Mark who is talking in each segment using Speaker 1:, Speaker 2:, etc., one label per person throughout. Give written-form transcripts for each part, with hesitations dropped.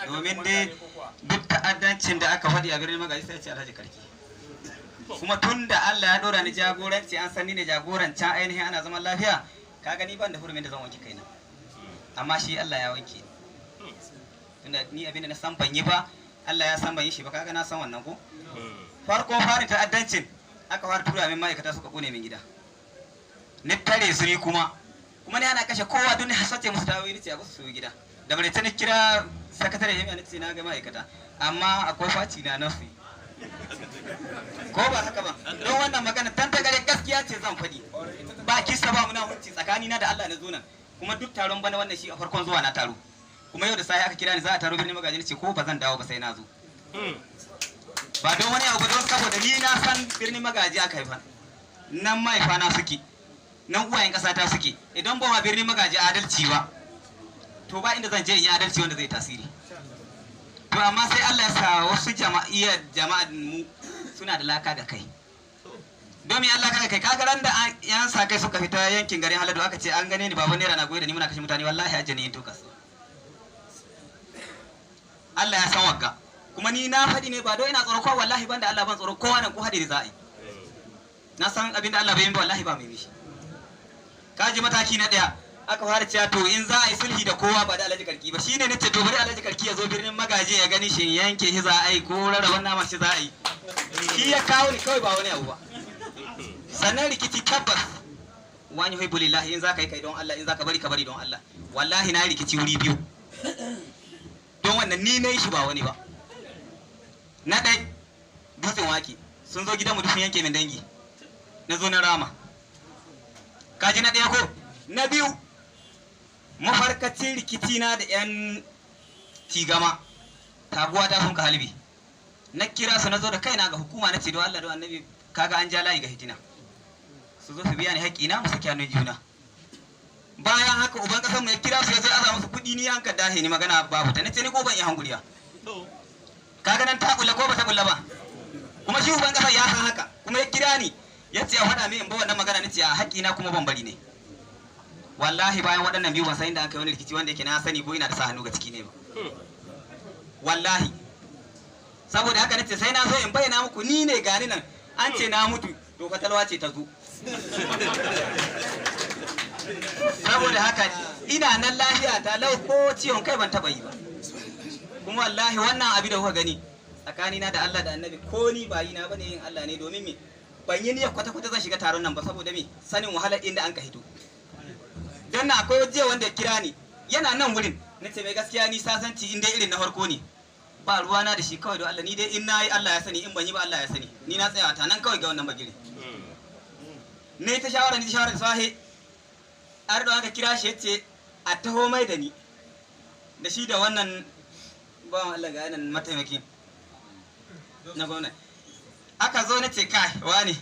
Speaker 1: domin dai duk ta'addancin da aka faɗi a birnin Magaji sai ce Alhaji Karki. Kuma tun da Allah ya ɗora ni jagoranci an san ni ne jagorancin ainihin ana zaman lafiya, ka gani ban da hurumin da zan wanke kaina. Amma shi Allah ya wanke ni. Tunda ni abin da na san ban yi ba, Allah ya san ban yi shi ba, kaga na san wannan ko? Farkon farin ta'addancin aka fara tura min ma'aikata suka kone min gida. Ni tare su ni kuma ne ana kashe kowa don hasace musu tawayi ni ce a su gida. Da bare ta ni kira sakatare jami'a ni ce na ga ma'aikata, amma akwai faci na nasu. Ko ba haka ba, don wannan magana tantagare gaskiya ce zan faɗi. Ba kisa ba muna hunci tsakanina da Allah na zo nan. Kuma duk taron bana wannan shi a farkon zuwa na taro. Kuma yau da sai aka kira ni za a taro birnin Magaji ce ko ba zan dawo ba sai na zo. Ba don wani abu don saboda ni na san birnin Magaji aka haifa. Nan mahaifana suke, nan uwayen ƙasa ta suke. Idan ba wa birnin Magaji adalci ba, to ba inda zan je in yi adalci wanda zai tasiri. To amma sai Allah ya sa wasu jama'an mu suna da laka da kai. Domin Allah kada kai kaga ran da yan sa kai suka fita yankin garin Haladu aka ce an gane ni baban Naira na goyi da ni muna kashe mutane wallahi ajani yin tukas. Allah ya san wagga. Kuma ni na faɗi ne ba don ina tsoro kowa wallahi banda Allah ban tsoro kowa nan ko hade da za'i. Na san abin da Allah bai yi ba wallahi ba mai mishi. Kaji mataki na daya aka fara cewa to in za a yi sulhi da kowa ba da Alhaji Karki ba shine nace to bari Alhaji Karki ya zo birnin Magaji ya gani shin yanke shi za a yi ko rarraban nama shi za a yi. Shi ya kawo ni kawai ba wani abu ba. Sannan rikici tabbas wani haibu lillahi in za ka yi kai don Allah in za ka bari ka bari don Allah. Wallahi na yi rikici wuri biyu. Don wannan ni na yi shi ba wani ba. Na ɗai dutsen wake sun zo gidanmu duk sun yanke min dangi. Na zo na rama. Kaji na ɗaya ko? Na biyu mafarkacin rikici na da 'yan tigama taguwa ta sun ka halbi. Na kira su na zo da kaina ga hukuma na ce don Allah don annabi kaga an ja layi ga hitina. Su zo su biya ni haƙƙi na mu saki hannun juna. Bayan haka uban ƙasar mu ya kira su ya zo aza musu kuɗi ni an ka dahe ni magana babu ta nace ni ko ban yi hanguriya. Kaga nan ta kula ko ba ta kula ba. Kuma shi uban ƙasar ya san haka kuma ya kira ni ya ce a faɗa min in ba wannan magana nace a haƙƙi na kuma ban bari ne. Wallahi bayan waɗannan biyu ban san inda aka yi wani rikici wanda yake na sani ko ina da sa hannu ga ciki ne ba. Wallahi. Saboda haka nace sai na zo in bayyana muku ni ne gani nan an ce na mutu to fatalwa ce ta zo. Saboda haka ina nan lafiya ta lau ko ciwon kai ban taba yi ba. Kuma wallahi wannan abi da kuka gani tsakanina da Allah da Annabi ko ni ba yi na bane yin Allah ne domin me ban yi niyyar kwata-kwata zan shiga taron nan ba saboda me sanin wahalar inda an ka hito. Dan na akwai waje wanda ya kira ni yana nan wurin nace mai gaskiya ni sasanci in dai irin na farko ne ba ruwana da shi kawai don Allah ni dai in nayi Allah ya sani in ban yi ba Allah ya sani ni na tsaya ta nan kawai ga wannan bagire. Ne ta shawara da sahe Ardo aka kira shi yace a taho mai da ni da shi da wannan bawan Allah ga yanan mataimaki na gwamnati aka zo na ce kai wani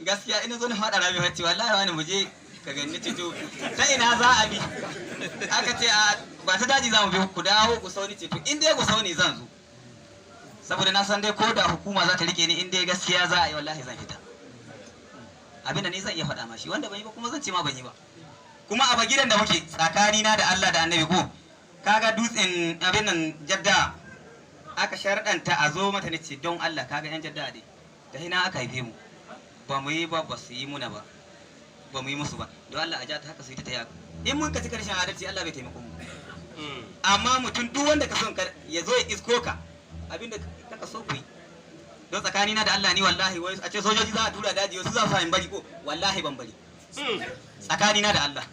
Speaker 1: gaskiya ina zo na faɗa rami wacce wallahi wani muje ka gani ce to ta ina za a bi aka ce a ba ta daji za mu bi ku dawo ku sauni ce to in dai ku sauni zan zo saboda na san dai ko da hukuma za ta rike ni in dai gaskiya za a yi wallahi zan fita abinda ni zan iya faɗa ma shi wanda ban yi ba kuma zan ce ma ban yi ba kuma a bagiran da muke tsakani na da Allah da Annabi ko kaga dutsen abin nan Jadda aka sharɗanta a zo mata ne ce don Allah kaga yan Jadda dai da hina aka haife mu ba mu yi ba su yi muna ba ba mu yi musu ba don Allah a ja ta haka su yi ta taya in mun ka ci karshen adalci Allah bai taimako mu amma mutum duk wanda ka son ya zo ya isko ka abinda ka so ku yi don tsakani na da Allah ni wallahi wai a ce sojoji za a tura daji wasu za su fahimci bari ko wallahi ban bari tsakani na da Allah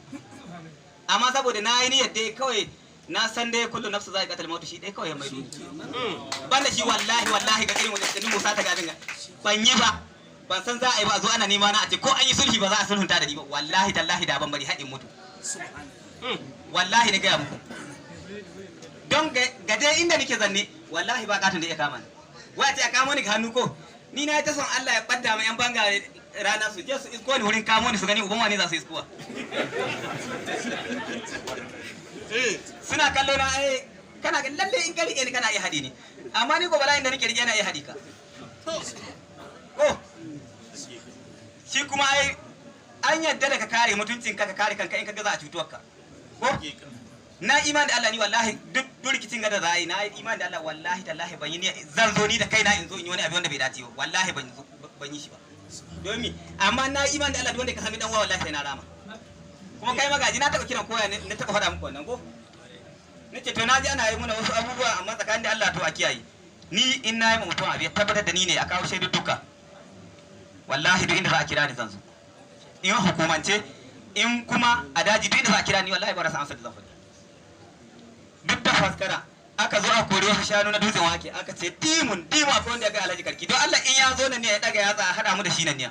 Speaker 1: amma saboda na yi niyyar dai kawai na san dai kullu nafsu zai katal mautu shi dai kawai ya mai duni banda shi wallahi ga irin wajen Musa ta gadin ban yi ba ban san za a yi ba zo ana nema na a ce ko an yi sulhi ba za a sulhunta da ni ba wallahi tallahi da ban bari haɗin mutu wallahi na gaya muku don ga dai inda nake zanne wallahi ba katon da ya kama ni wace a kamo ni ga hannu ko ni na yi ta son Allah ya ɓadda ma yan banga rana su je su isko ni wurin kamo ni su gani uban wani za su iskowa suna kallo na ai kana ga lalle in ka rike ni kana iya haɗi ni amma ni ko bala inda nake rike na iya haɗi ka ko shi kuma ai an yadda da ka kare mutuncin ka kare kanka in ka ga za a cutuwar ka ko na imani da Allah ni wallahi duk rikicin gada za a yi na imani da Allah wallahi tallahi ban yi ni zan zo ni da kaina in zo in yi wani abu wanda bai dace ba wallahi ban yi shi ba domin amma na imani da Allah duk wanda ka sami dan uwa wallahi sai na rama kuma kai magaji na taba kiran koya ne taba faɗa muku wannan ko nace to naji ana yi muna wasu abubuwa amma tsakanin da Allah to a kiyaye ni in na yi ma mutum abu ya tabbatar da ni ne a kawo shaidu duka wallahi duk inda za a kira ni zan zo in hukumance in kuma a daji duk inda za a kira ni wallahi ba rasa amsar da zan faɗi duk da faskara aka zo a kori wasu shanu na dutsen wake aka ce timu akwai wanda ya ga Alhaji Karki don Allah in ya zo nan ne ya daga yatsa a haɗa mu da shi nan ne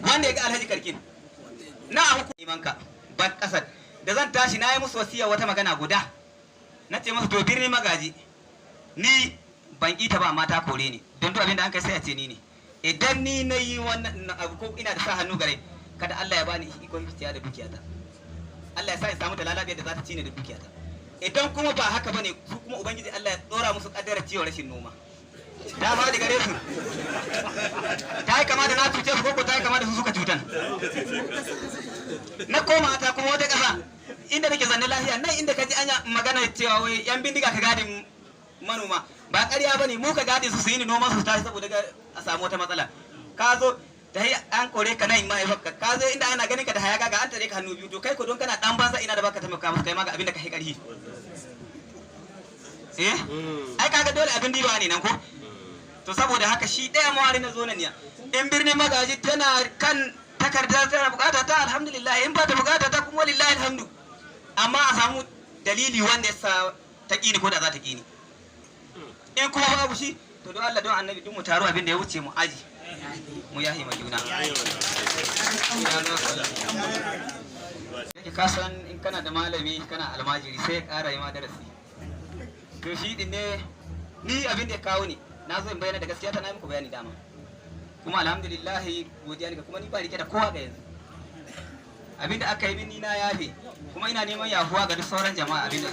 Speaker 1: wanda ya ga Alhaji Karki na a hukumanka ban kasar da zan tashi na yi musu wasiya wata magana guda na ce musu to birni magaji ni ban ita ba amma ta kore ni don duk abin da an kai sai a ce ni ne idan ni na yi wannan abu ko ina da sa hannu gare kada Allah ya bani iko fitiya da dukiyata Allah ya sa in samu talalabiya da za ta ci ni da dukiyata idan kuma ba haka bane su kuma ubangiji Allah ya dora musu kaddara ciwon rashin noma ta ba da gare su ta yi kama da na cuce su ko ta yi kama da su suka cutan na koma ta kuma wata ƙasa inda nake zanne lafiya nan inda ka ji anya magana cewa wai yan bindiga ka gadin manoma ba ƙarya bane mu ka gade su yi ni noma su tashi saboda a samu wata matsala ka zo da an kore ka nan mahaifarka ka zo inda ana ganin ka da hayaka ga an tare ka hannu biyu to kai ko don kana dan banza ina da baka taimaka musu kai ma ga abin da ka haƙari ai kaga dole abin diba ne nan ko to saboda haka shi ɗaya mawari na zo nan ya in birnin magaji tana kan takarda tana bukata ta alhamdulillah in ba ta bukata ta kuma lillahi alhamdu amma a samu dalili wanda ya sa ta ƙini ko da za ta ƙini in kuma babu shi to don Allah don annabi duk mu taru abin da ya wuce mu aji mu yahi ma juna yake kasan in kana da malami kana almajiri sai ya ƙara yi ma darasi to shi din ne ni abin da ya kawo ni na zo in bayyana da gaskiya ta na muku bayani dama kuma alhamdulillah godiya ne kuma ni ba rike da kowa ga yanzu abin da aka yi min ni na yafe kuma ina neman yahuwa ga duk sauran jama'a abin da